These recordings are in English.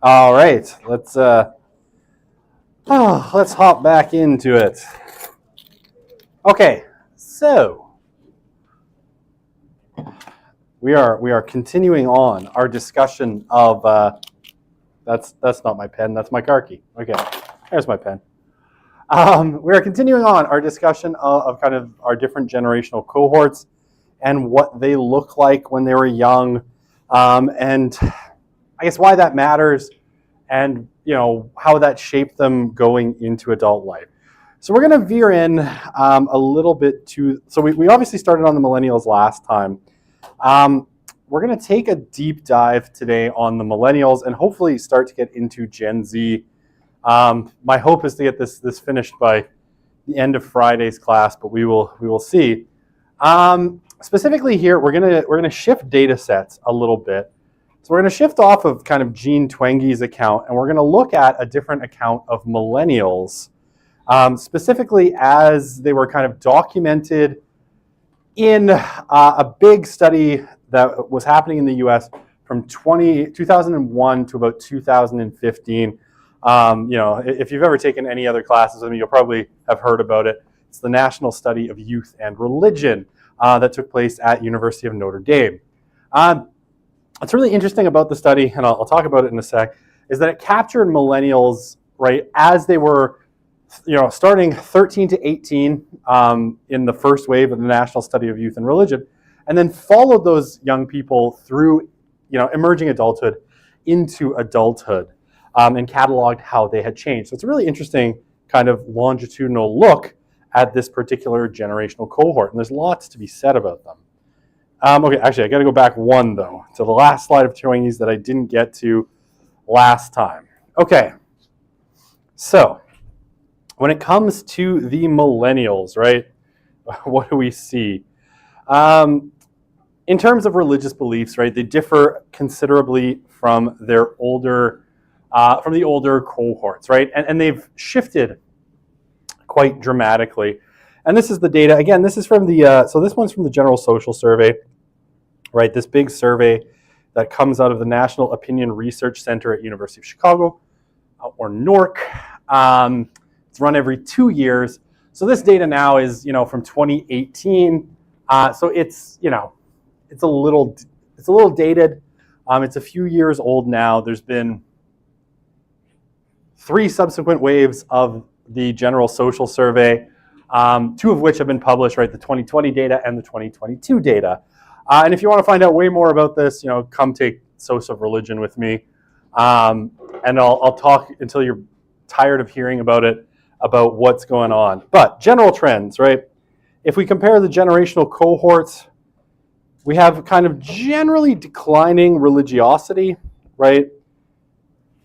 All right, let's hop back into it. Okay, so we are continuing on our discussion of that's not my pen, that's my car key. Okay, there's my pen. We are continuing on our discussion of kind of our different generational cohorts and what they look like when they were young, and I guess why that matters, and how that shaped them going into adult life. So we're going to veer in a little bit to. So we obviously started on the millennials last time. We're going to take a deep dive today on the millennials and hopefully start to get into Gen Z. My hope is to get this finished by the end of Friday's class, but we will see. Specifically here, we're gonna shift data sets a little bit. So we're going to shift off of kind of Jean Twenge's account, and we're going to look at a different account of millennials, specifically as they were kind of documented in a big study that was happening in the US from 2001 to about 2015. If you've ever taken any other classes with me, you'll probably have heard about it. It's the National Study of Youth and Religion that took place at University of Notre Dame. What's really interesting about the study, and I'll talk about it in a sec, is that it captured millennials right as they were, starting 13 to 18 in the first wave of the National Study of Youth and Religion, and then followed those young people through, emerging adulthood into adulthood, and cataloged how they had changed. So it's a really interesting kind of longitudinal look at this particular generational cohort, and there's lots to be said about them. Okay, actually, I got to go back one, though, to the last slide of Twenge's that I didn't get to last time. Okay, so when it comes to the millennials, right, what do we see? In terms of religious beliefs, right, they differ considerably from their older, from the older cohorts, right, and they've shifted quite dramatically. And this is the data. Again, this is from the, so this one's from the General Social Survey, right? This big survey that comes out of the National Opinion Research Center at University of Chicago, or NORC. It's run every 2 years. So this data now is, from 2018. So it's, it's a little dated. It's a few years old now. There's been 3 subsequent waves of the General Social Survey, 2 of which have been published, right? The 2020 data and the 2022 data. And if you want to find out way more about this, come take SOC of Religion with me. And I'll talk until you're tired of hearing about it, about what's going on. But general trends, right? If we compare the generational cohorts, we have kind of generally declining religiosity, right?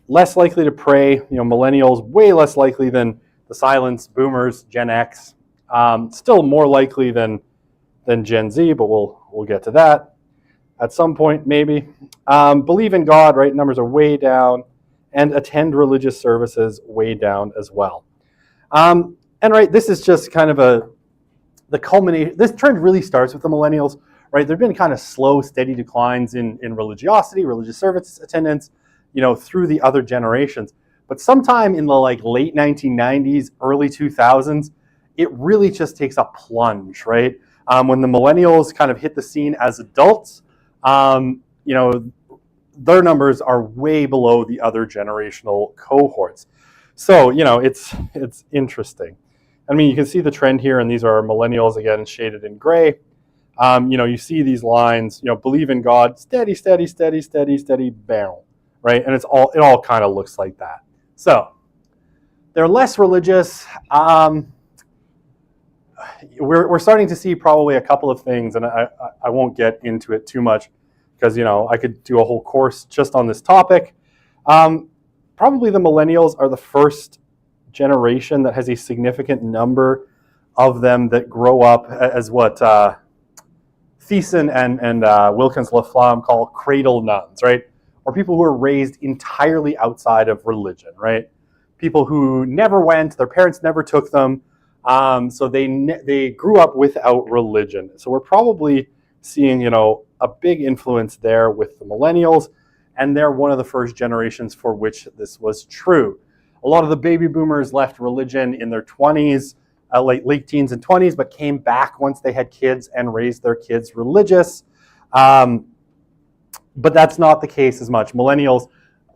Less likely to pray, millennials way less likely than the silents, boomers, Gen X. Still more likely than Gen Z, but we'll get to that at some point, maybe. Believe in God, right? Numbers are way down, and attend religious services way down as well. And right, this is just kind of the culmination. This trend really starts with the millennials, right? There've been kind of slow, steady declines in religiosity, religious service attendance, through the other generations. But sometime in the like late 1990s, early 2000s, it really just takes a plunge, right? When the millennials kind of hit the scene as adults, you know, their numbers are way below the other generational cohorts. So, you know, it's interesting. I mean, you can see the trend here, and these are millennials, again, shaded in gray. You know, you see these lines, you know, believe in God, steady, steady, steady, steady, steady, barrel, right? And it all kind of looks like that. So they're less religious. We're starting to see probably a couple of things, and I won't get into it too much because, you know, I could do a whole course just on this topic. Probably the millennials are the first generation that has a significant number of them that grow up as what Thiessen and Wilkins Laflamme call cradle nuns, right? Or people who are raised entirely outside of religion, right? People who never went, their parents never took them, so they grew up without religion. So we're probably seeing, you know, a big influence there with the millennials, and they're one of the first generations for which this was true. A lot of the baby boomers left religion in their 20s, late teens and 20s, but came back once they had kids and raised their kids religious. But that's not the case as much. Millennials,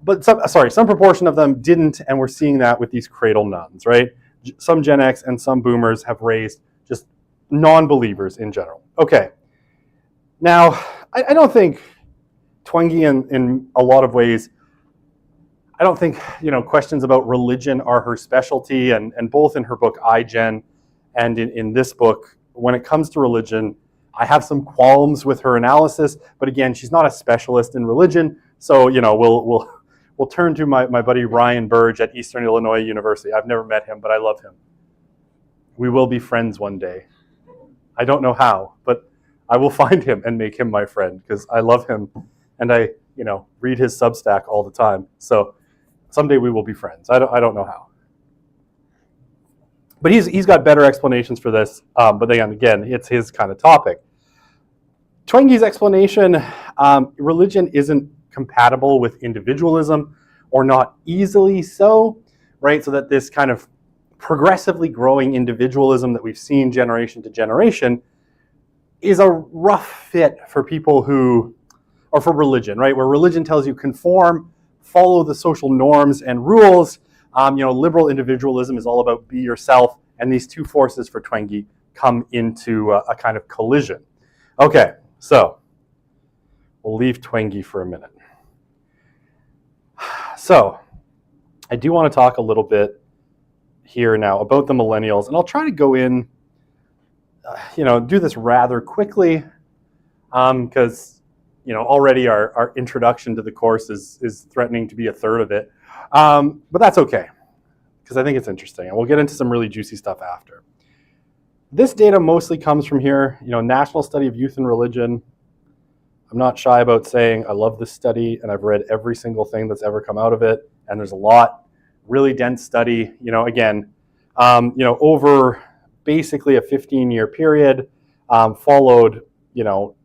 but some proportion of them didn't, and we're seeing that with these cradle nuns, right? Some Gen X and some boomers have raised just non-believers in general. Okay. Now, I don't think Twenge in a lot of ways, I don't think, you know, questions about religion are her specialty, and both in her book iGen and in this book, when it comes to religion, I have some qualms with her analysis, but again, she's not a specialist in religion, so, you know, we'll turn to my buddy Ryan Burge at Eastern Illinois University. I've never met him, but I love him. We will be friends one day. I don't know how, but I will find him and make him my friend because I love him, and I, you know, read his Substack all the time. So someday we will be friends. I don't know how. But he's got better explanations for this. But again, it's his kind of topic. Twenge's explanation, religion isn't compatible with individualism, or not easily so, right? So that this kind of progressively growing individualism that we've seen generation to generation is a rough fit for people who, or for religion, right? Where religion tells you conform, follow the social norms and rules. You know, liberal individualism is all about be yourself, and these two forces for Twenge come into a kind of collision. Okay, so we'll leave Twenge for a minute. So I do want to talk a little bit here now about the millennials, and I'll try to go in, you know, do this rather quickly, because, you know, already our introduction to the course is threatening to be a third of it. But that's okay, because I think it's interesting, and we'll get into some really juicy stuff after. This data mostly comes from here, you know, National Study of Youth and Religion. I'm not shy about saying I love this study, and I've read every single thing that's ever come out of it, and there's a lot. Really dense study, you know, again, you know, over basically a 15-year period, followed, you know,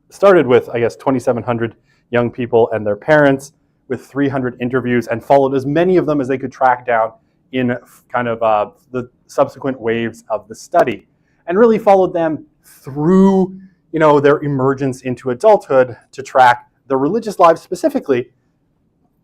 started with, I guess, 2,700 young people and their parents with 300 interviews, and followed as many of them as they could track down in kind of the subsequent waves of the study, and really followed them through, you know, their emergence into adulthood to track their religious lives specifically.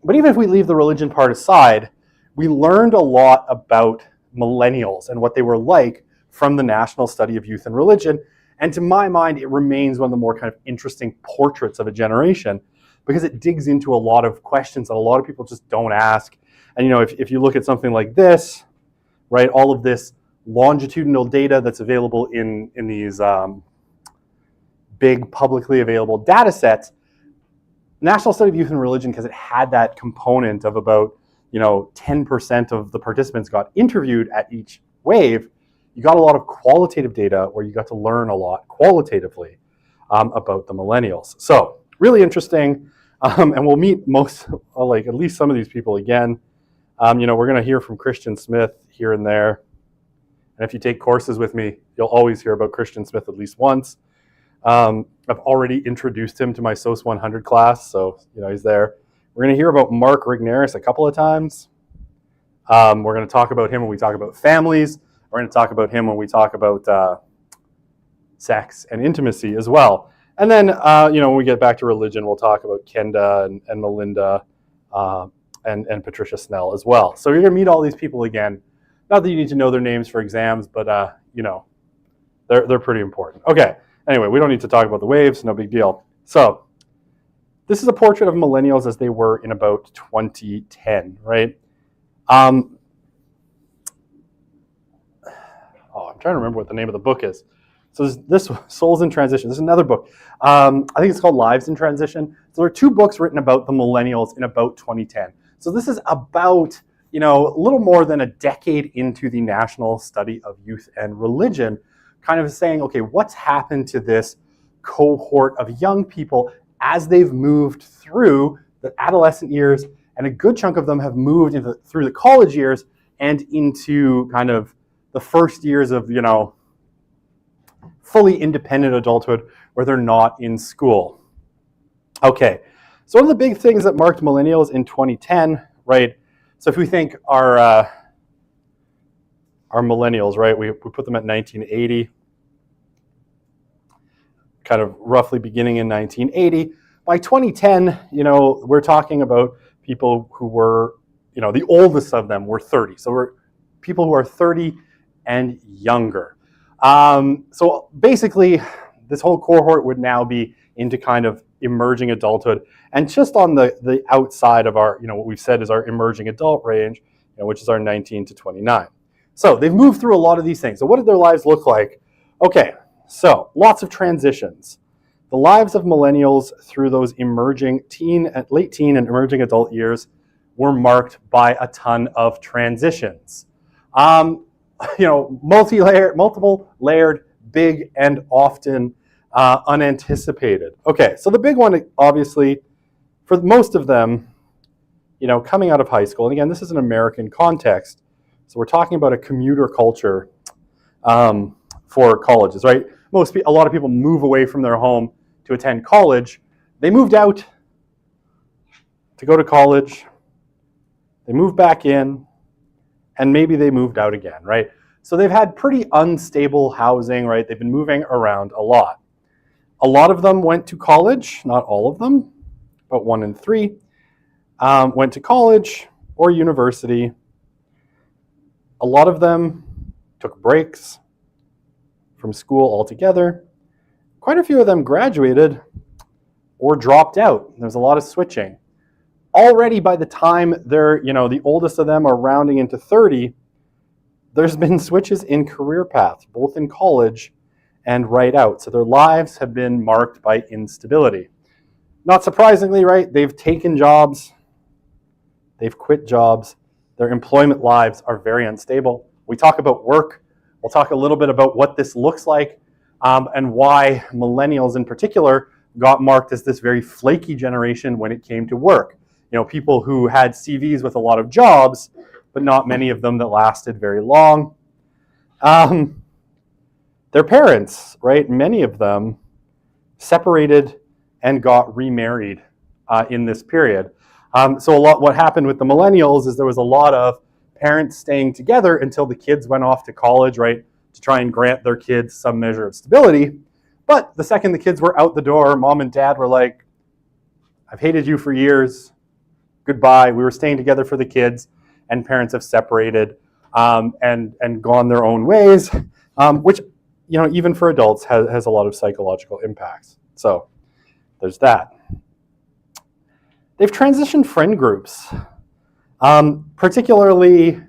But even if we leave the religion part aside, we learned a lot about millennials and what they were like from the National Study of Youth and Religion. And to my mind, it remains one of the more kind of interesting portraits of a generation, because it digs into a lot of questions that a lot of people just don't ask. And, you know, if you look at something like this, right, all of this longitudinal data that's available in these big publicly available data sets, National Study of Youth and Religion, because it had that component of about, you know, 10% of the participants got interviewed at each wave, you got a lot of qualitative data where you got to learn a lot qualitatively about the millennials. So really interesting, and we'll meet at least some of these people again. You know, we're going to hear from Christian Smith here and there, and if you take courses with me, you'll always hear about Christian Smith at least once. I've already introduced him to my SOC 100 class, so, you know, he's there. We're going to hear about Mark Rigneris a couple of times. We're going to talk about him when we talk about families. We're going to talk about him when we talk about sex and intimacy as well. And then, when we get back to religion, we'll talk about Kenda and Melinda and Patricia Snell as well. So you're going to meet all these people again. Not that you need to know their names for exams, but, they're pretty important. Okay, anyway, we don't need to talk about the waves. No big deal. So this is a portrait of millennials as they were in about 2010, right? I'm trying to remember what the name of the book is. So this Souls in Transition. This is another book. I think it's called Lives in Transition. So there are two books written about the millennials in about 2010. So this is about, a little more than a decade into the national study of youth and religion, kind of saying, okay, what's happened to this cohort of young people as they've moved through the adolescent years, and a good chunk of them have moved through the college years and into kind of the first years of, fully independent adulthood where they're not in school. Okay, so one of the big things that marked millennials in 2010, right? So if we think our millennials, right? We put them at 1980, kind of roughly beginning in 1980. By 2010, we're talking about people who were, the oldest of them were 30. So we're people who are 30 and younger. So basically, this whole cohort would now be into kind of emerging adulthood, and just on the outside of our, what we've said is our emerging adult range, which is our 19 to 29. So they've moved through a lot of these things. So what did their lives look like? Okay, so lots of transitions. The lives of millennials through those emerging late teen and emerging adult years were marked by a ton of transitions. Multiple layered, big, and often unanticipated. Okay, so the big one, obviously, for most of them, coming out of high school, and again, this is an American context, so we're talking about a commuter culture for colleges, right? A lot of people move away from their home to attend college. They moved out to go to college. They moved back in, and maybe they moved out again, right? So they've had pretty unstable housing, right? They've been moving around a lot. A lot of them went to college, not all of them, but 1 in 3 went to college or university. A lot of them took breaks from school altogether. Quite a few of them graduated or dropped out. There's a lot of switching. Already by the time they're, the oldest of them are rounding into 30, there's been switches in career paths, both in college and right out. So their lives have been marked by instability. Not surprisingly, right? They've taken jobs, they've quit jobs, their employment lives are very unstable. We talk about work. We'll talk a little bit about what this looks like and why millennials in particular got marked as this very flaky generation when it came to work. People who had CVs with a lot of jobs, but not many of them that lasted very long. Their parents, right, many of them separated and got remarried in this period. So what happened with the millennials is there was a lot of parents staying together until the kids went off to college, right, to try and grant their kids some measure of stability. But the second the kids were out the door, mom and dad were like, I've hated you for years. Goodbye. We were staying together for the kids, and parents have separated and gone their own ways, which, even for adults has a lot of psychological impacts. So there's that. They've transitioned friend groups, particularly,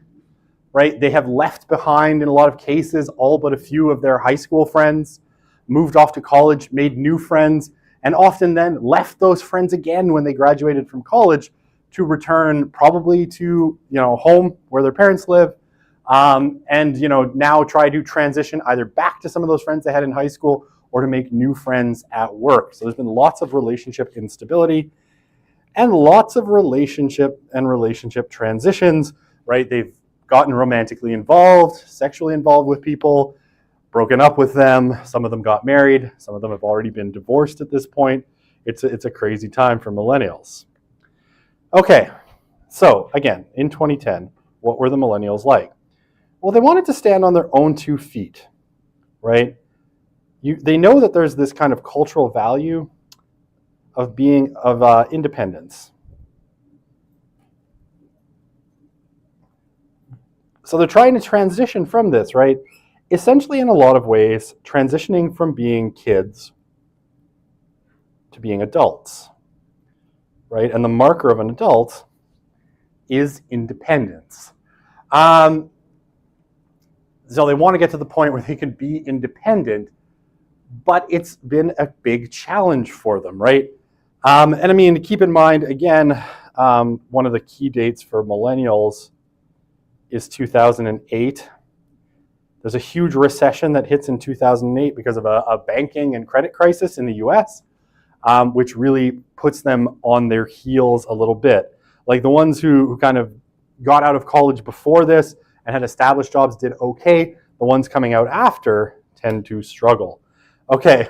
right, they have left behind in a lot of cases all but a few of their high school friends, moved off to college, made new friends, and often then left those friends again when they graduated from college to return probably to home where their parents live, and now try to transition either back to some of those friends they had in high school or to make new friends at work. So there's been lots of relationship instability and lots of relationship transitions, right? They've gotten romantically involved, sexually involved with people, broken up with them. Some of them got married. Some of them have already been divorced at this point. It's a crazy time for millennials. Okay, so again, in 2010, what were the millennials like? Well, they wanted to stand on their own 2 feet, right? They know that there's this kind of cultural value of independence. So they're trying to transition from this, right? Essentially, in a lot of ways, transitioning from being kids to being adults, right? And the marker of an adult is independence. So they want to get to the point where they can be independent, but it's been a big challenge for them, right? And I mean, keep in mind, again, one of the key dates for millennials is 2008. There's a huge recession that hits in 2008 because of a banking and credit crisis in the US, which really puts them on their heels a little bit. Like the ones who kind of got out of college before this and had established jobs did okay. The ones coming out after tend to struggle. Okay.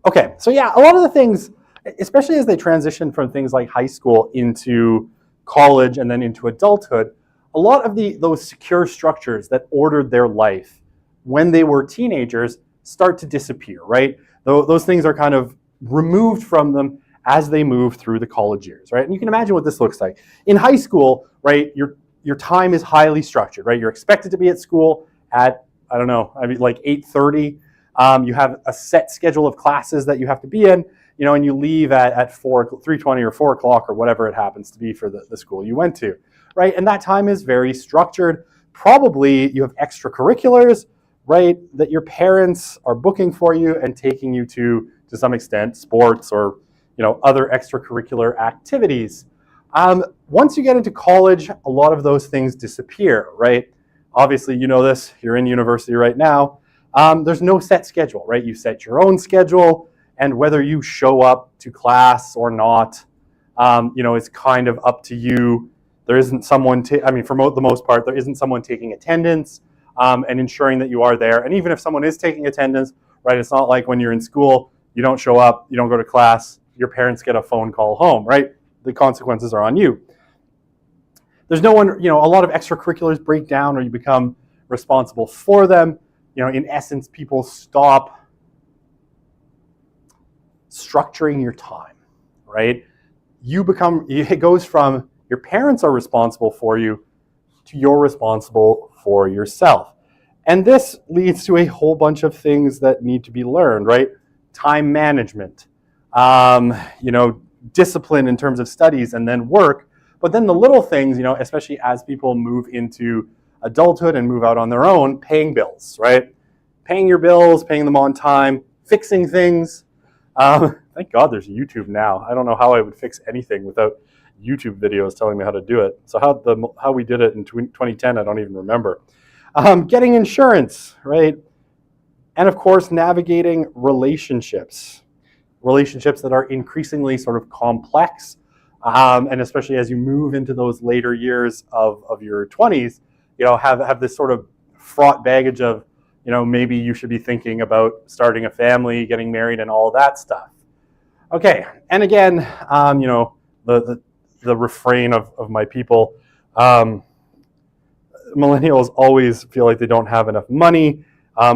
Okay, so yeah, a lot of the things, especially as they transition from things like high school into college and then into adulthood, a lot of those secure structures that ordered their life when they were teenagers start to disappear, right? Those things are kind of removed from them as they move through the college years, right? And you can imagine what this looks like. In high school, right, your time is highly structured, right? You're expected to be at school at, I don't know, I mean, like 8:30. You have a set schedule of classes that you have to be in, and you leave at 3:20 or 4 o'clock or whatever it happens to be for the school you went to, right? And that time is very structured. Probably you have extracurriculars, right, that your parents are booking for you and taking you to some extent, sports or other extracurricular activities. Once you get into college, a lot of those things disappear, right? Obviously, you know this, you're in university right now. There's no set schedule, right? You set your own schedule, and whether you show up to class or not, it's kind of up to you. There isn't someone, for the most part, there isn't someone taking attendance and ensuring that you are there. And even if someone is taking attendance, right, it's not like when you're in school, you don't show up, you don't go to class, your parents get a phone call home, right? The consequences are on you. There's no one, a lot of extracurriculars break down or you become responsible for them. In essence, people stop structuring your time, right? It goes from your parents are responsible for you to you're responsible for yourself. And this leads to a whole bunch of things that need to be learned, right? Time management, discipline in terms of studies and then work. But then the little things, especially as people move into adulthood and move out on their own, paying bills, right? Paying your bills, paying them on time, fixing things. Thank God there's YouTube now. I don't know how I would fix anything without YouTube videos telling me how to do it. So how we did it in 2010, I don't even remember. Getting insurance, right? And of course, navigating relationships that are increasingly sort of complex. And especially as you move into those later years of your 20s, have this sort of fraught baggage of, maybe you should be thinking about starting a family, getting married, and all that stuff. Okay, and again, the refrain of my people, millennials always feel like they don't have enough money.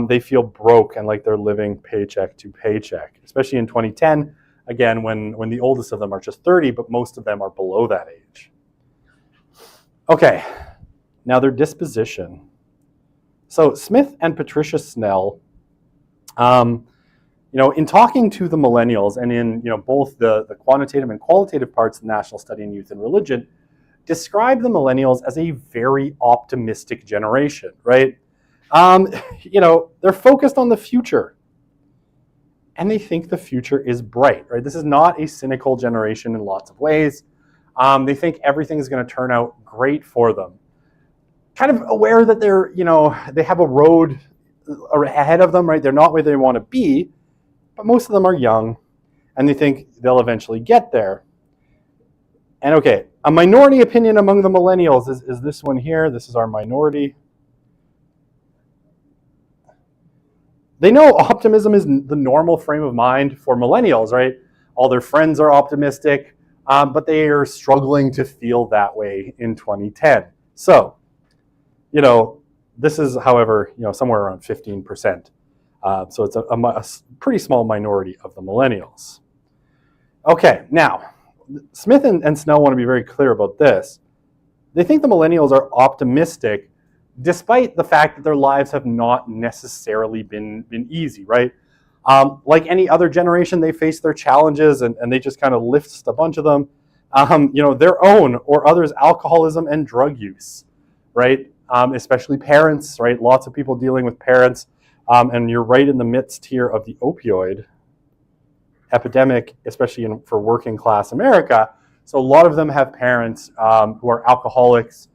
They feel broke and like they're living paycheck to paycheck, especially in 2010, again, when the oldest of them are just 30, but most of them are below that age. Okay, now their disposition. So Smith and Patricia Snell, in talking to the millennials and in both the quantitative and qualitative parts of the National Study in Youth and Religion, describe the millennials as a very optimistic generation, right? They're focused on the future and they think the future is bright, right? This is not a cynical generation in lots of ways. They think everything is going to turn out great for them. Kind of aware that they have a road ahead of them, right? They're not where they want to be, but most of them are young and they think they'll eventually get there. And okay, a minority opinion among the millennials is this one here. This is our minority. they know optimism is the normal frame of mind for millennials, right? All their friends are optimistic, but they are struggling to feel that way in 2010. So, this is, however, somewhere around 15%. So it's a pretty small minority of the millennials. Okay, now, Smith and Snell want to be very clear about this. They think the millennials are optimistic despite the fact that their lives have not necessarily been easy, right? Like any other generation, they face their challenges and they just kind of list a bunch of them. Their own or others' alcoholism and drug use, right? Especially parents, right? Lots of people dealing with parents. And you're right in the midst here of the opioid epidemic, especially for working class America. So a lot of them have parents who are alcoholics,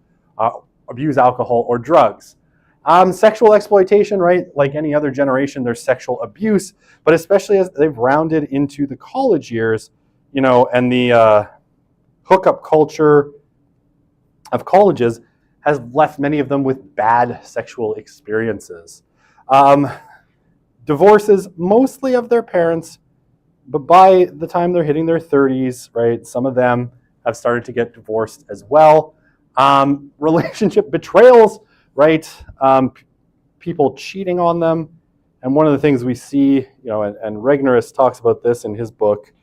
abuse alcohol or drugs. Sexual exploitation, right? Like any other generation, there's sexual abuse, but especially as they've rounded into the college years, and the hookup culture of colleges has left many of them with bad sexual experiences. Divorces, mostly of their parents, but by the time they're hitting their 30s, right, some of them have started to get divorced as well. Relationship betrayals, right, people cheating on them. And one of the things we see, and Regnerus talks about this in his book,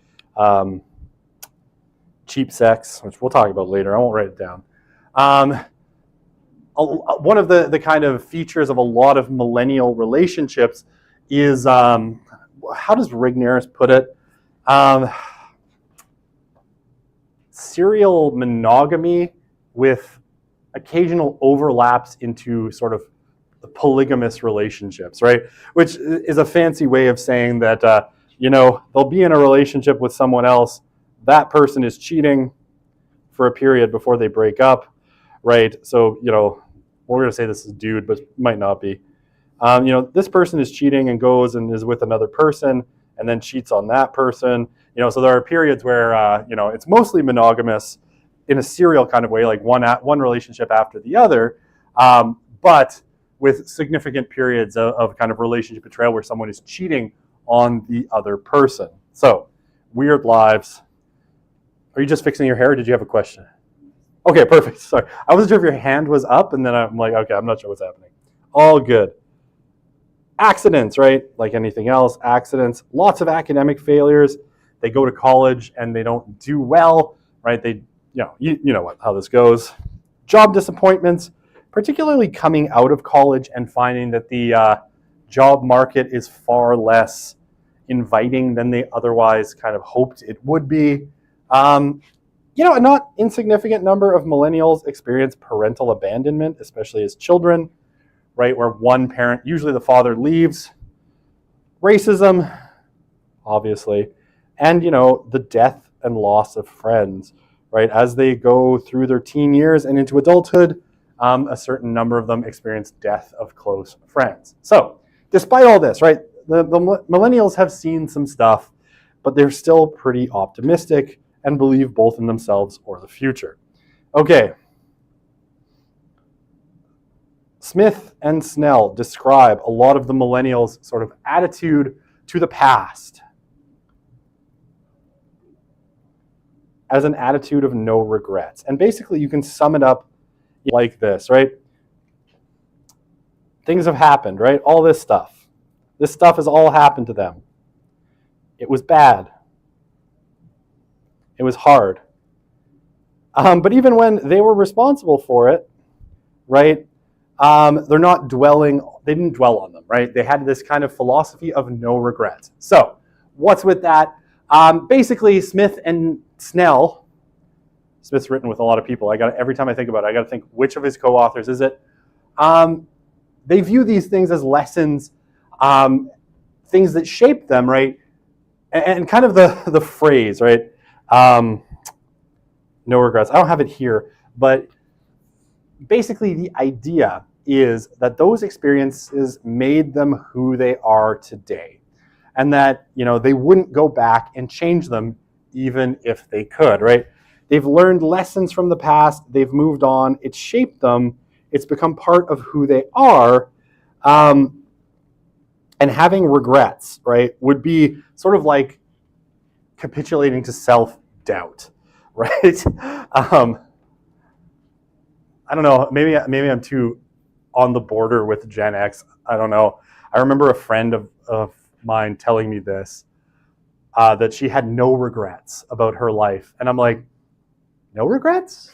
Cheap Sex, which we'll talk about later. I won't write it down. One of the kind of features of a lot of millennial relationships is, how does Regnerus put it? Serial monogamy with occasional overlaps into sort of polygamous relationships, right? Which is a fancy way of saying that, they'll be in a relationship with someone else. That person is cheating for a period before they break up, right? So, we're going to say this is dude, but it might not be. This person is cheating and goes and is with another person and then cheats on that person. So there are periods where, it's mostly monogamous in a serial kind of way, like one relationship after the other, but with significant periods of kind of relationship betrayal where someone is cheating on the other person. So, weird lives. Are you just fixing your hair, or did you have a question? Okay, perfect. Sorry. I wasn't sure if your hand was up, and then I'm like, okay, I'm not sure what's happening. All good. Accidents, right? Like anything else, accidents. Lots of academic failures. They go to college and they don't do well, right? You know how this goes. Job disappointments, particularly coming out of college and finding that the job market is far less inviting than they otherwise kind of hoped it would be. A not insignificant number of millennials experience parental abandonment, especially as children, right? Where one parent, usually the father, leaves. Racism, obviously, and, the death and loss of friends, right? As they go through their teen years and into adulthood, a certain number of them experience death of close friends. So, despite all this, right, the millennials have seen some stuff, but they're still pretty optimistic and believe both in themselves or the future. Okay. Smith and Snell describe a lot of the millennials' sort of attitude to the past as an attitude of no regrets. And basically, you can sum it up like this, right? Things have happened, right? All this stuff. This stuff has all happened to them. It was bad. It was hard. But even when they were responsible for it, right, they didn't dwell on them, right? They had this kind of philosophy of no regrets. So, what's with that? Basically, Smith and Snell, Smith's written with a lot of people. Every time I think about it, I got to think which of his co-authors is it. They view these things as lessons, things that shape them, right? And kind of the phrase, right? No regrets. I don't have it here, but basically the idea is that those experiences made them who they are today, and that they wouldn't go back and change them even if they could, right? They've learned lessons from the past. They've moved on. It's shaped them. It's become part of who they are. And having regrets, right, would be sort of like capitulating to self-doubt, right? I don't know, maybe I'm too on the border with Gen X. I don't know. I remember a friend of mine telling me this, that she had no regrets about her life. And I'm like, no regrets?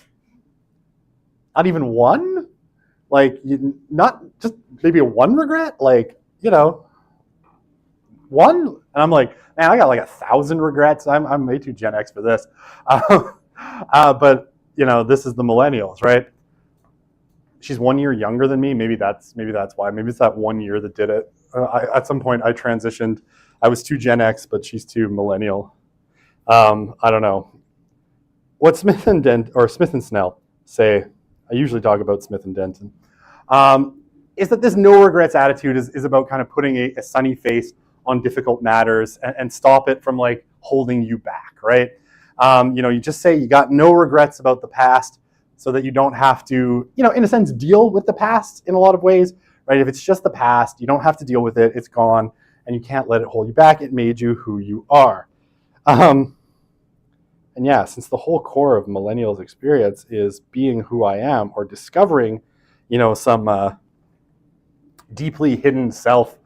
Not even one? Like, not just maybe one regret? Like, one? And I'm like, man, I got like 1,000 regrets. I'm way too Gen X for this. But, this is the millennials, right? She's 1 year younger than me. Maybe that's why. Maybe it's that 1 year that did it. At some point, I transitioned. I was too Gen X, but she's too millennial. I don't know. What Smith and Snell say, I usually talk about Smith and Denton, is that this no regrets attitude is about kind of putting a sunny face on difficult matters and stop it from like holding you back, right? You just say you got no regrets about the past so that you don't have to, in a sense, deal with the past in a lot of ways, right? If it's just the past, you don't have to deal with it. It's gone, and you can't let it hold you back. It made you who you are. And yeah, since the whole core of millennials' experience is being who I am or discovering, some deeply hidden self,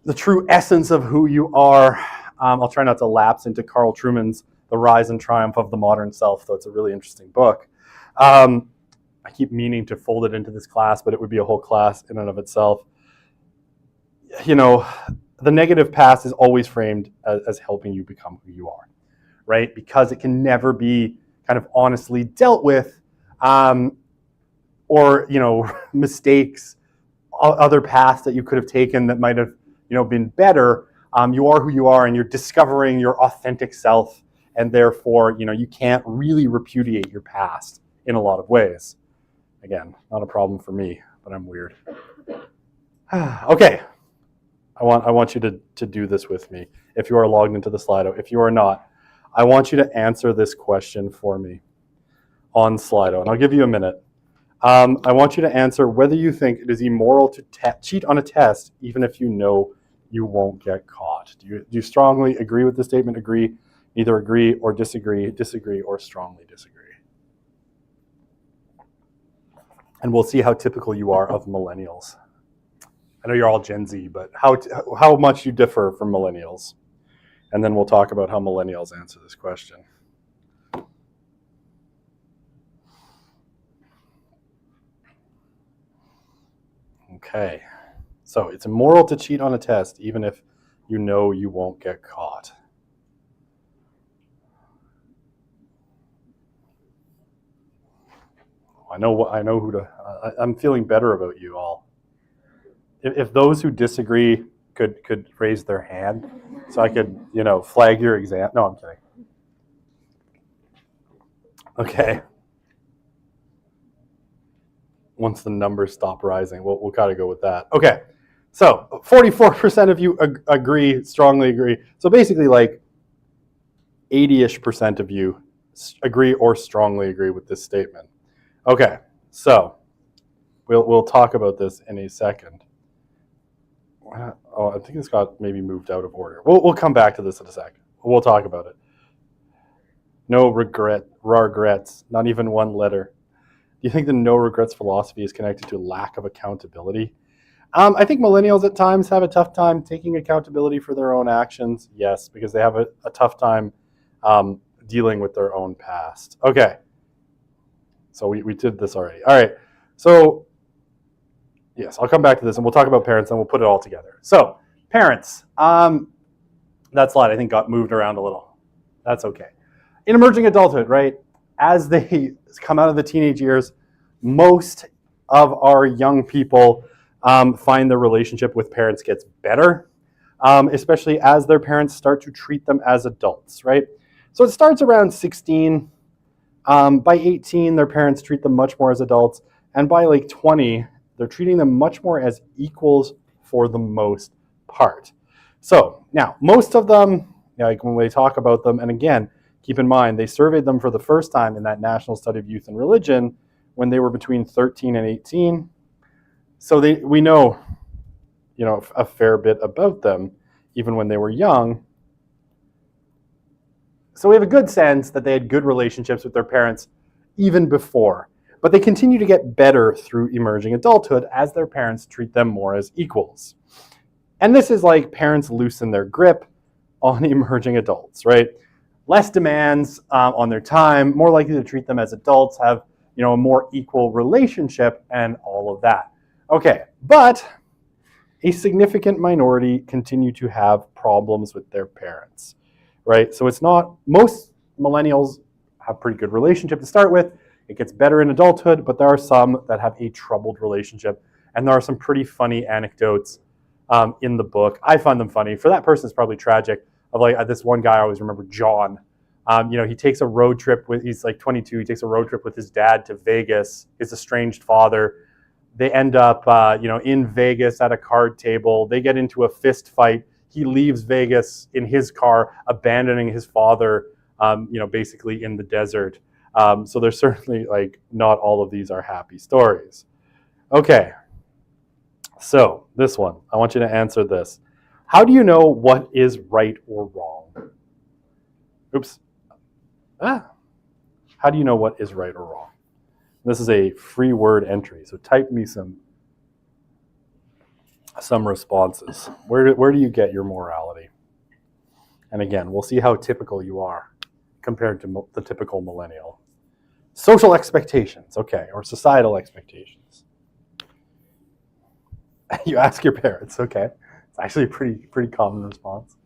the true essence of who you are. I'll try not to lapse into Carl Trueman's The Rise and Triumph of the Modern Self, though it's a really interesting book. I keep meaning to fold it into this class, but it would be a whole class in and of itself. The negative past is always framed as helping you become who you are, right? Because it can never be kind of honestly dealt with, or, mistakes, other paths that you could have taken that might have, been better. You are who you are, and you're discovering your authentic self, and therefore, you can't really repudiate your past in a lot of ways. Again, not a problem for me, but I'm weird. Okay, I want you to do this with me. If you are logged into the Slido, if you are not, I want you to answer this question for me on Slido, and I'll give you a minute. I want you to answer whether you think it is immoral to cheat on a test, even if you know you won't get caught. Do you strongly agree with the statement? Agree, neither agree or disagree, or strongly disagree? And we'll see how typical you are of millennials. I know you're all Gen Z, but how much you differ from millennials. And then we'll talk about how millennials answer this question. Okay, so it's immoral to cheat on a test, even if you know you won't get caught. I know who to. I'm feeling better about you all. If those who disagree could raise their hand, so I could flag your exam. No, I'm kidding. Okay. Once the numbers stop rising, we'll gotta go with that. Okay. So 44% of you agree, strongly agree. So basically, like 80-ish% of you agree or strongly agree with this statement. Okay, so we'll talk about this in a second. Oh, I think it's got maybe moved out of order. We'll come back to this in a second. We'll talk about it. No regrets, not even one letter. Do you think the no regrets philosophy is connected to lack of accountability? I think millennials at times have a tough time taking accountability for their own actions. Yes, because they have a tough time dealing with their own past. Okay. So we did this already. All right. So yes, I'll come back to this, and we'll talk about parents, and we'll put it all together. So parents, that slide I think got moved around a little. That's okay. In emerging adulthood, right, as they come out of the teenage years, most of our young people find their relationship with parents gets better, especially as their parents start to treat them as adults, right? So it starts around 16. By 18, their parents treat them much more as adults. And by like 20, they're treating them much more as equals for the most part. So now, most of them, like when we talk about them, and again, keep in mind, they surveyed them for the first time in that National Study of Youth and Religion when they were between 13 and 18. So we know, a fair bit about them, even when they were young. So we have a good sense that they had good relationships with their parents even before. But they continue to get better through emerging adulthood as their parents treat them more as equals. And this is like parents loosen their grip on emerging adults, right? Less demands on their time, more likely to treat them as adults, have a more equal relationship and all of that. Okay, but a significant minority continue to have problems with their parents, right? So it's not, most millennials have pretty good relationship to start with. It gets better in adulthood, but there are some that have a troubled relationship. And there are some pretty funny anecdotes in the book. I find them funny. For that person, it's probably tragic. Of like this one guy I always remember, John. He takes a road trip he's like 22. He takes a road trip with his dad to Vegas, his estranged father. They end up, in Vegas at a card table. They get into a fist fight. He leaves Vegas in his car, abandoning his father, basically in the desert. So there's certainly not all of these are happy stories. Okay. So this one, I want you to answer this. How do you know what is right or wrong? Oops. How do you know what is right or wrong? This is a free word entry, so type me some responses. Where do you get your morality? And again, we'll see how typical you are compared to the typical millennial. Social expectations, okay, or societal expectations. You ask your parents, okay. It's actually a pretty common response.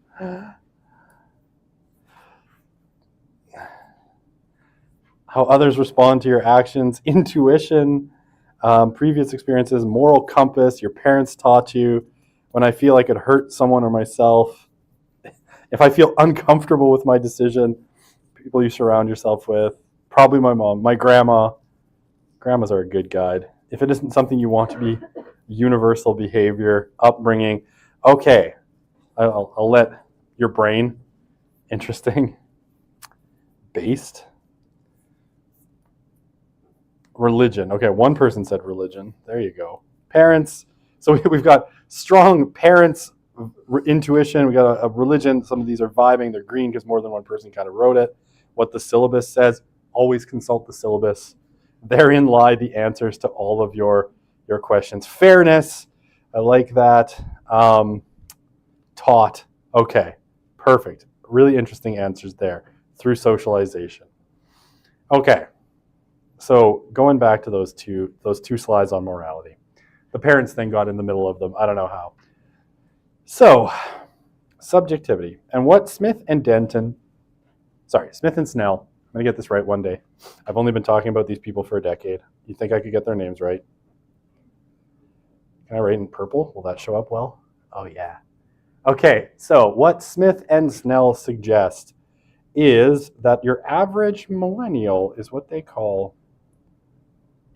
How others respond to your actions, intuition, previous experiences, moral compass, your parents taught you, when I feel I could hurt someone or myself, if I feel uncomfortable with my decision, people you surround yourself with, probably my mom, my grandma. Grandmas are a good guide. If it isn't something you want to be, universal behavior, upbringing, okay, I'll let your brain, interesting, based. Religion. Okay, one person said religion. There you go. Parents. So we've got strong parents, intuition. We got a religion. Some of these are vibing. They're green because more than one person kind of wrote it. What the syllabus says. Always consult the syllabus. Therein lie the answers to all of your questions. Fairness. I like that. Taught. Okay, perfect. Really interesting answers there through socialization. Okay. So going back to those two slides on morality. The parents thing got in the middle of them. I don't know how. So, subjectivity. And what Smith and Snell, I'm going to get this right one day. I've only been talking about these people for a decade. You think I could get their names right? Can I write in purple? Will that show up well? Oh, yeah. Okay, so what Smith and Snell suggest is that your average millennial is what they call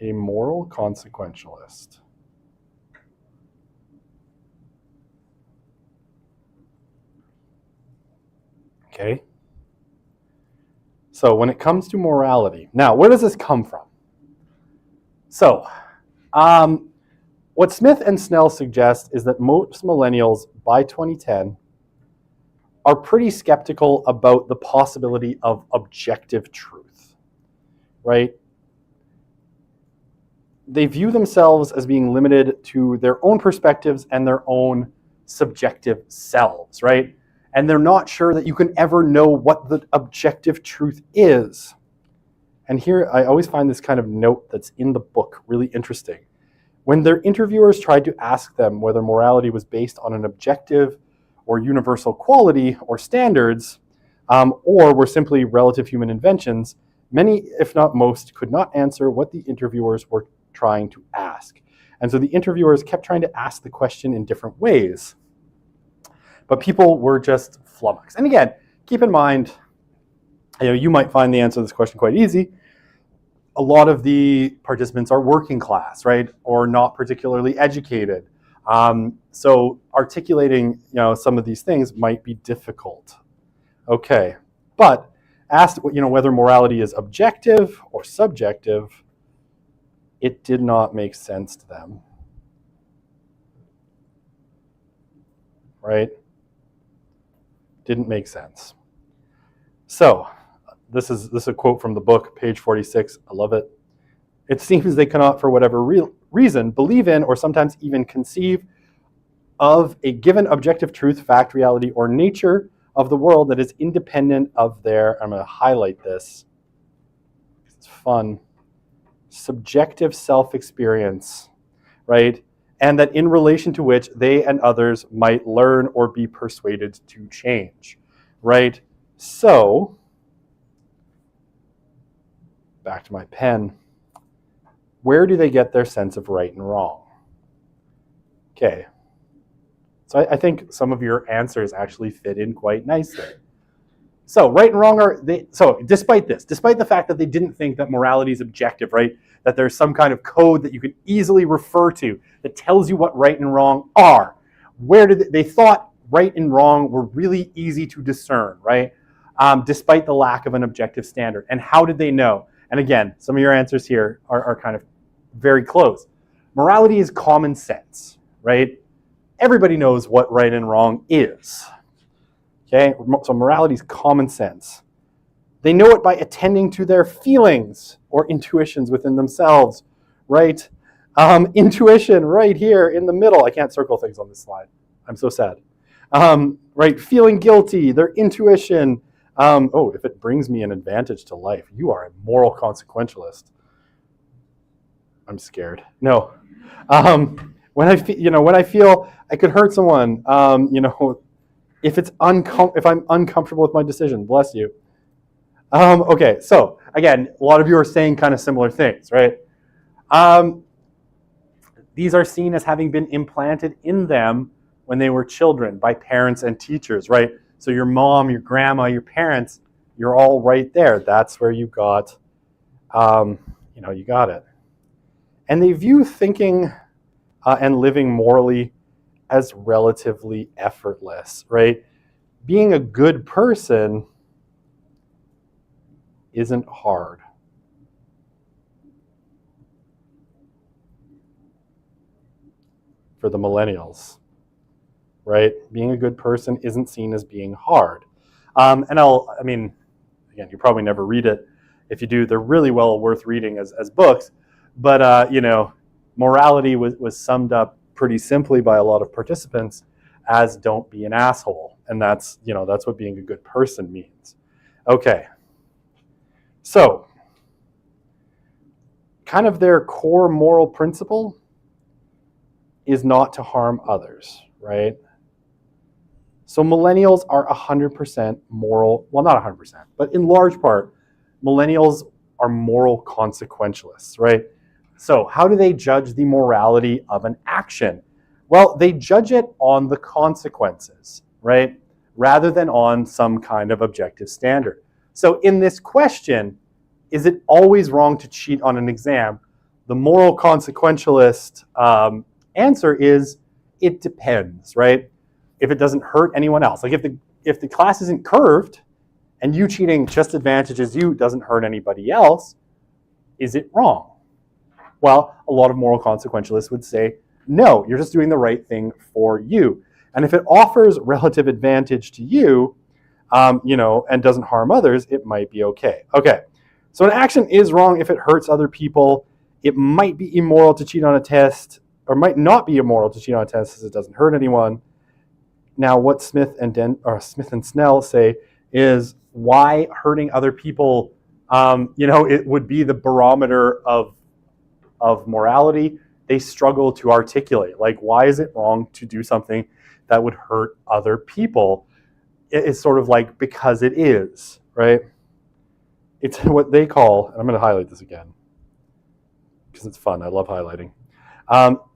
a moral consequentialist. Okay. So when it comes to morality, now where does this come from? So, what Smith and Snell suggest is that most millennials by 2010 are pretty skeptical about the possibility of objective truth, right? They view themselves as being limited to their own perspectives and their own subjective selves, right? And they're not sure that you can ever know what the objective truth is. And here, I always find this kind of note that's in the book really interesting. When their interviewers tried to ask them whether morality was based on an objective or universal quality or standards, or were simply relative human inventions, many, if not most, could not answer what the interviewers were trying to ask. And so the interviewers kept trying to ask the question in different ways. But people were just flummoxed. And again, keep in mind, you might find the answer to this question quite easy. A lot of the participants are working class, right? Or not particularly educated. So articulating, some of these things might be difficult. Okay, but asked, whether morality is objective or subjective, it did not make sense to them. right? Didn't make sense. So this is a quote from the book, page 46. I love it. It seems they cannot, for whatever reason, believe in or sometimes even conceive of a given objective truth, fact, reality, or nature of the world that is independent of their, I'm going to highlight this, it's fun, subjective self-experience, right? And that in relation to which they and others might learn or be persuaded to change, right? So, back to my pen. Where do they get their sense of right and wrong? Okay. So I think some of your answers actually fit in quite nicely. So right and wrong are, despite the fact that they didn't think that morality is objective, right? That there's some kind of code that you could easily refer to that tells you what right and wrong are. Where did they thought right and wrong were really easy to discern, right? Despite the lack of an objective standard. And how did they know? And again, some of your answers here are kind of very close. Morality is common sense, right? Everybody knows what right and wrong is. Okay, so morality is common sense. They know it by attending to their feelings or intuitions within themselves, right? Intuition right here in the middle. I can't circle things on this slide. I'm so sad. Right, feeling guilty, their intuition. If it brings me an advantage to life, you are a moral consequentialist. I'm scared. No. When I feel I could hurt someone, if I'm uncomfortable with my decision, bless you. Okay, so again, a lot of you are saying kind of similar things, right? These are seen as having been implanted in them when they were children by parents and teachers, right? So your mom, your grandma, your parents, you're all right there. That's where you got, you got it. And they view thinking and living morally as relatively effortless, right? Being a good person isn't hard. For the millennials, right? Being a good person isn't seen as being hard. Again, you probably never read it. If you do, they're really well worth reading as books. But, morality was summed up pretty simply by a lot of participants as don't be an asshole. And that's what being a good person means. Okay. So, kind of their core moral principle is not to harm others, right? So millennials are 100% moral, well, not 100%, but in large part, millennials are moral consequentialists, right? So how do they judge the morality of an action? Well, they judge it on the consequences, right? Rather than on some kind of objective standard. So in this question, is it always wrong to cheat on an exam? The moral consequentialist answer is it depends, right? If it doesn't hurt anyone else. Like if the class isn't curved and you cheating just advantages you, doesn't hurt anybody else, is it wrong? Well, a lot of moral consequentialists would say, no, you're just doing the right thing for you. And if it offers relative advantage to you, and doesn't harm others, it might be okay. Okay, so an action is wrong if it hurts other people. It might be immoral to cheat on a test, or might not be immoral to cheat on a test as it doesn't hurt anyone. Now, what Smith and Snell say is why hurting other people, it would be the barometer of morality. They struggle to articulate, like, why is it wrong to do something that would hurt other people? It's sort of like, because it is, right? It's what they call, and I'm going to highlight this again, because it's fun. I love highlighting.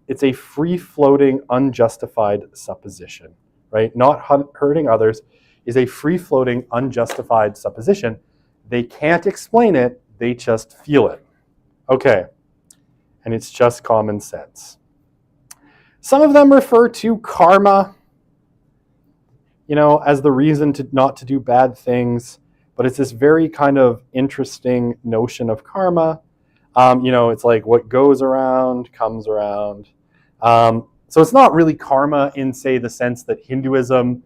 It's a free-floating, unjustified supposition, right? Not hurting others is a free-floating, unjustified supposition. They can't explain it. They just feel it. Okay. And it's just common sense. Some of them refer to karma, as the reason not to do bad things. But it's this very kind of interesting notion of karma. It's like what goes around comes around. So it's not really karma in, say, the sense that Hinduism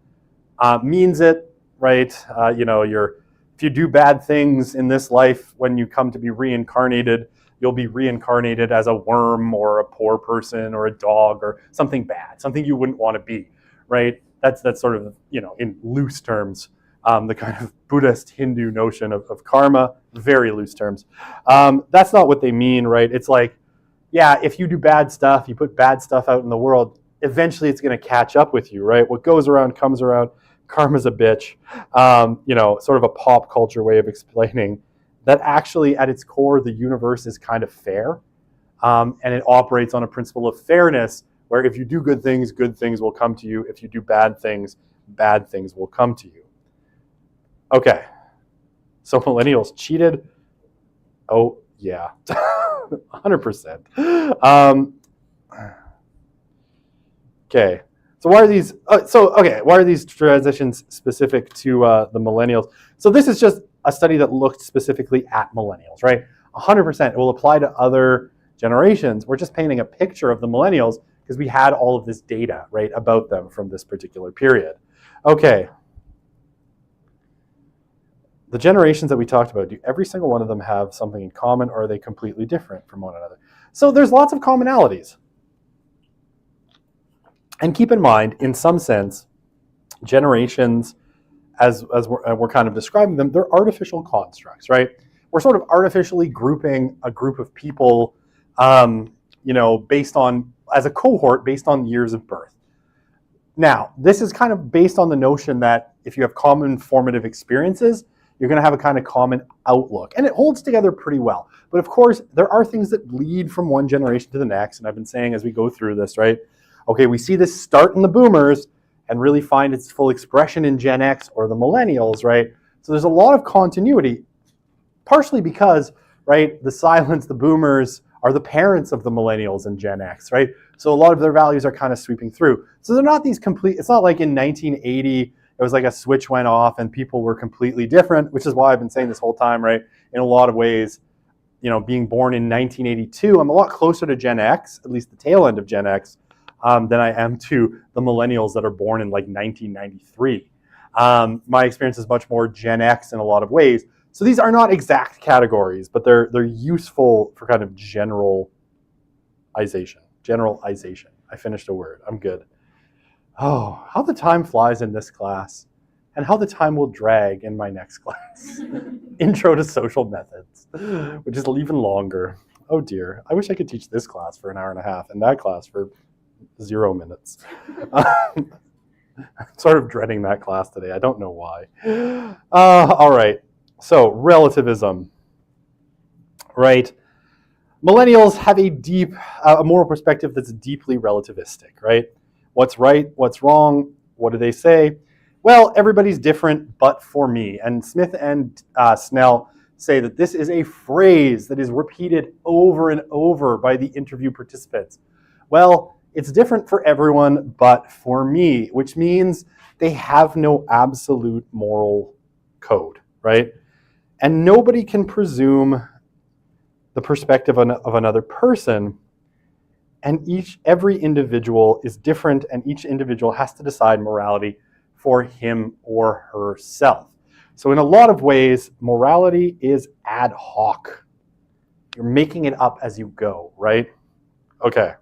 means it, right? If you do bad things in this life, when you come to be reincarnated, you'll be reincarnated as a worm or a poor person or a dog or something bad, something you wouldn't want to be, right? That's sort of, in loose terms, the kind of Buddhist Hindu notion of karma, very loose terms. That's not what they mean, right? It's like, yeah, if you do bad stuff, you put bad stuff out in the world, eventually it's going to catch up with you, right? What goes around comes around. Karma's a bitch. Sort of a pop culture way of explaining that actually at its core, the universe is kind of fair. And it operates on a principle of fairness, where if you do good things will come to you. If you do bad things will come to you. Okay. So millennials cheated. Oh, yeah. 100%. Okay. So why are these? Why are these transitions specific to the millennials? So this is just a study that looked specifically at millennials, right? 100%. It will apply to other generations. We're just painting a picture of the millennials because we had all of this data, right, about them from this particular period. Okay. The generations that we talked about, do every single one of them have something in common, or are they completely different from one another? So there's lots of commonalities. And keep in mind, in some sense, generations, as we're kind of describing them, they're artificial constructs, right? We're sort of artificially grouping a group of people, based on, as a cohort, based on years of birth. Now, this is kind of based on the notion that if you have common formative experiences, you're going to have a kind of common outlook. And it holds together pretty well. But of course, there are things that bleed from one generation to the next. And I've been saying as we go through this, right? Okay, we see this start in the boomers and really find its full expression in Gen X or the millennials, right? So there's a lot of continuity, partially because, right, the boomers are the parents of the millennials and Gen X, right? So a lot of their values are kind of sweeping through. So they're not these complete, it's not like in 1980, it was like a switch went off and people were completely different, which is why I've been saying this whole time, right? In a lot of ways, being born in 1982, I'm a lot closer to Gen X, at least the tail end of Gen X, than I am to the millennials that are born in like 1993. My experience is much more Gen X in a lot of ways. So these are not exact categories, but they're useful for kind of generalization. I finished a word. I'm good. Oh, how the time flies in this class, and how the time will drag in my next class. Intro to Social Methods, which is even longer. Oh dear, I wish I could teach this class for an hour and a half and that class for 0 minutes. I'm sort of dreading that class today. I don't know why. All right, so relativism, right? Millennials have a moral perspective that's deeply relativistic, right? What's right? What's wrong? What do they say? Well, everybody's different, but for me. And Smith and Snell say that this is a phrase that is repeated over and over by the interview participants. Well, it's different for everyone, but for me, which means they have no absolute moral code, right? And nobody can presume the perspective of another person. And every individual is different, and each individual has to decide morality for him or herself. So in a lot of ways, morality is ad hoc. You're making it up as you go, right? Okay.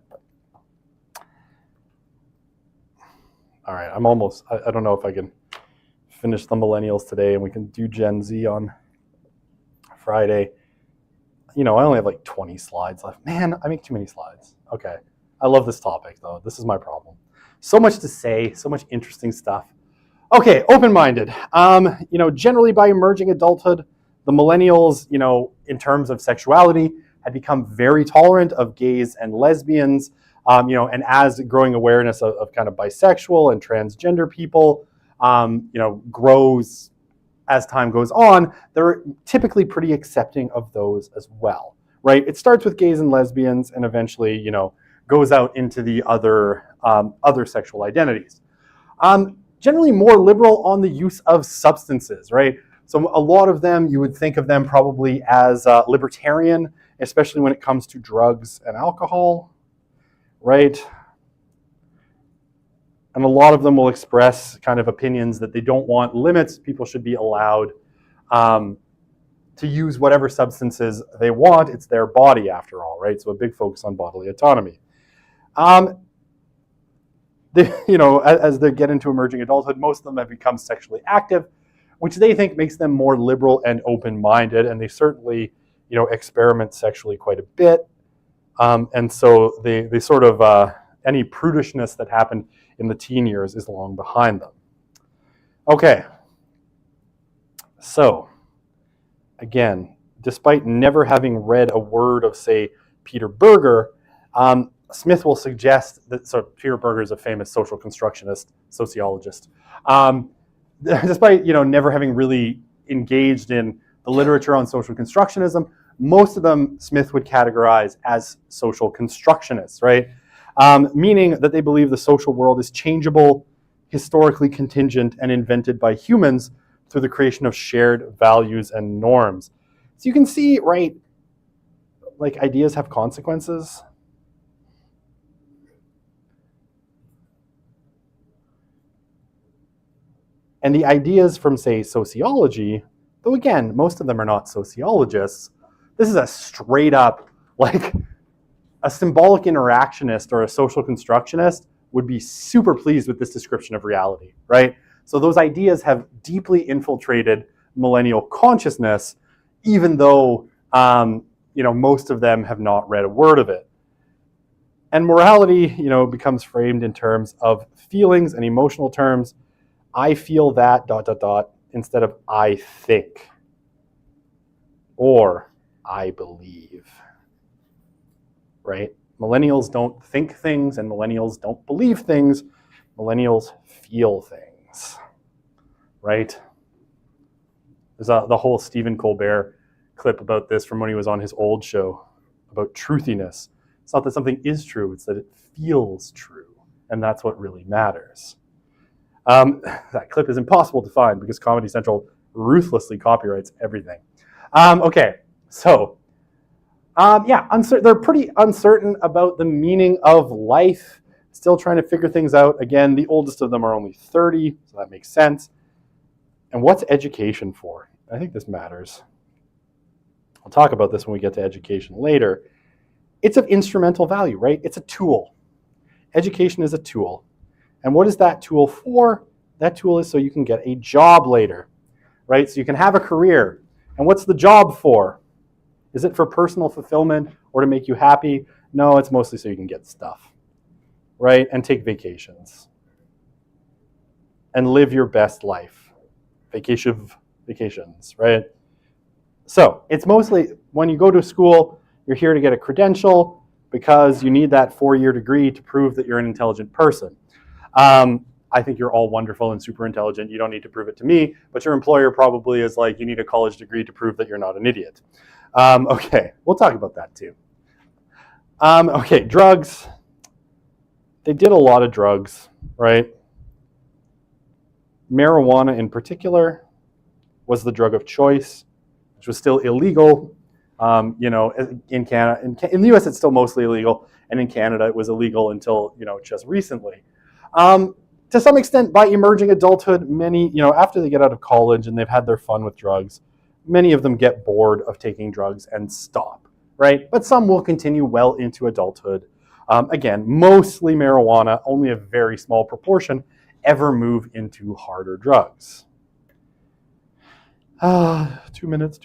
All right, I don't know if I can finish the millennials today, and we can do Gen Z on Friday. I only have like 20 slides left. Man, I make too many slides. Okay. I love this topic, though. This is my problem. So much to say, so much interesting stuff. Okay, open-minded. Generally by emerging adulthood, the millennials, in terms of sexuality, had become very tolerant of gays and lesbians, and as growing awareness of kind of bisexual and transgender people, grows as time goes on, they're typically pretty accepting of those as well, right? It starts with gays and lesbians and eventually, goes out into the other sexual identities. Generally more liberal on the use of substances, right? So a lot of them, you would think of them probably as libertarian, especially when it comes to drugs and alcohol, right? And a lot of them will express kind of opinions that they don't want limits. People should be allowed to use whatever substances they want. It's their body, after all, right? So a big focus on bodily autonomy. As they get into emerging adulthood, most of them have become sexually active, which they think makes them more liberal and open-minded, and they certainly, experiment sexually quite a bit. And so they sort of, any prudishness that happened in the teen years is long behind them. Okay. So, again, despite never having read a word of, say, Peter Berger, Smith will suggest that, so Peter Berger is a famous social constructionist, sociologist. Despite, never having really engaged in the literature on social constructionism, most of them Smith would categorize as social constructionists, right? Meaning that they believe the social world is changeable, historically contingent, and invented by humans through the creation of shared values and norms. So you can see, right, like ideas have consequences. And the ideas from, say, sociology, though again, most of them are not sociologists, this is a straight up, like, a symbolic interactionist or a social constructionist would be super pleased with this description of reality, right? So those ideas have deeply infiltrated millennial consciousness, even though, most of them have not read a word of it. And morality, becomes framed in terms of feelings and emotional terms. I feel that, ... instead of I think or I believe, right? Millennials don't think things and millennials don't believe things. Millennials feel things, right? There's the whole Stephen Colbert clip about this from when he was on his old show about truthiness. It's not that something is true, it's that it feels true, and that's what really matters. That clip is impossible to find because Comedy Central ruthlessly copyrights everything. Okay, so they're pretty uncertain about the meaning of life, still trying to figure things out. Again, the oldest of them are only 30, so that makes sense. And what's education for? I think this matters. I'll talk about this when we get to education later. It's of instrumental value, right? It's a tool. Education is a tool. And what is that tool for? That tool is so you can get a job later, right? So you can have a career. And what's the job for? Is it for personal fulfillment or to make you happy? No, it's mostly so you can get stuff, right? And take vacations. And live your best life. Vacations, right? So it's mostly, when you go to school, you're here to get a credential because you need that 4-year degree to prove that you're an intelligent person. I think you're all wonderful and super intelligent. You don't need to prove it to me, but your employer probably is like, you need a college degree to prove that you're not an idiot. Okay, we'll talk about that too. Okay, drugs. They did a lot of drugs, right? Marijuana in particular was the drug of choice, which was still illegal. In Canada, in the US, it's still mostly illegal, and in Canada, it was illegal until just recently. To some extent, by emerging adulthood, many, after they get out of college and they've had their fun with drugs, many of them get bored of taking drugs and stop, right? But some will continue well into adulthood. Again, mostly marijuana, only a very small proportion ever move into harder drugs. 2 minutes.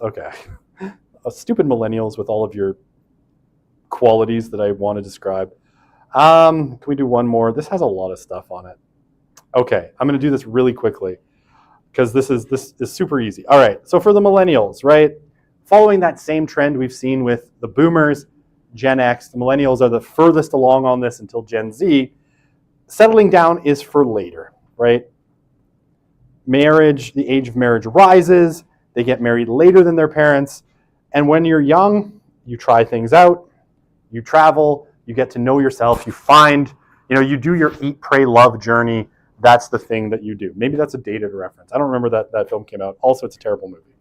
Okay. Stupid millennials with all of your qualities that I want to describe. Can we do one more? This has a lot of stuff on it. Okay, I'm going to do this really quickly because this is super easy. All right, so for the millennials, right? Following that same trend we've seen with the boomers, Gen X, the millennials are the furthest along on this until Gen Z. Settling down is for later, right? Marriage, the age of marriage rises. They get married later than their parents. And when you're young, you try things out, you travel, you get to know yourself, you find, you do your eat, pray, love journey. That's the thing that you do. Maybe that's a dated reference. I don't remember that film came out. Also, it's a terrible movie.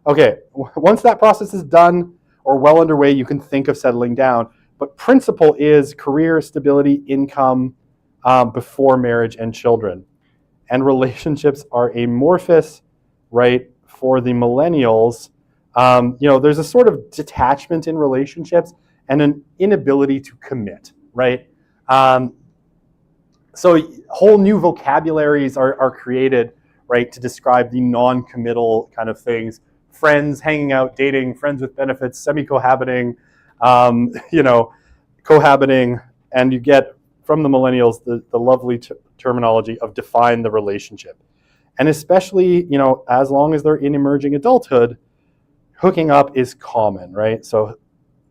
Okay, once that process is done or well underway, you can think of settling down. But principle is career, stability, income, before marriage and children. And relationships are amorphous, right? For the millennials, there's a sort of detachment in relationships and an inability to commit, right? So whole new vocabularies are created, right, to describe the non-committal kind of things. Friends, hanging out, dating, friends with benefits, semi-cohabiting, cohabiting, and you get from the millennials the lovely terminology of define the relationship. And especially, as long as they're in emerging adulthood, hooking up is common, right? So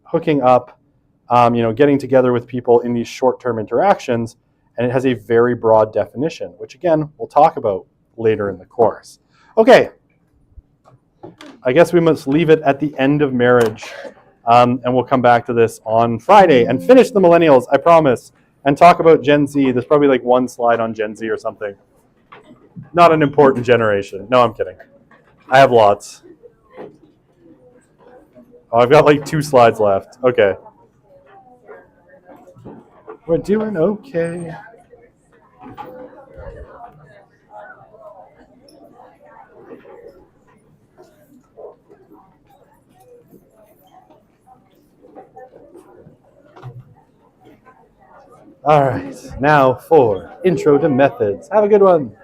hooking up, getting together with people in these short-term interactions, and it has a very broad definition, which again, we'll talk about later in the course. Okay, I guess we must leave it at the end of marriage, and we'll come back to this on Friday and finish the millennials, I promise, and talk about Gen Z. There's probably like one slide on Gen Z or something. Not an important generation. No, I'm kidding. I have lots. Oh, I've got like 2 slides left. Okay. We're doing okay. All right, now for intro to methods. Have a good one.